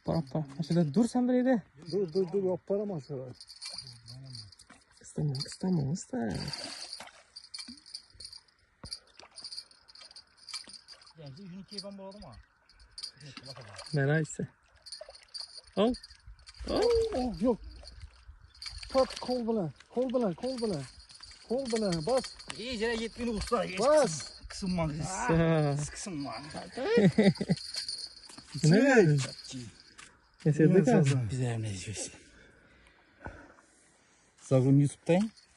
Hoppa. Şurada dur sen buraya de. Dur yapparama şöyle. Kıstama. Yani şunu keyfim buladı mı? Merayse. Al. Oh yok. Pat kol bilen. Bas. İyice yetmini usta. Bas. Kısınma. Sağ. Kısınma. Ne? Kesildik abi. Güzel ne diyorsun? Zagun YouTube'dayım.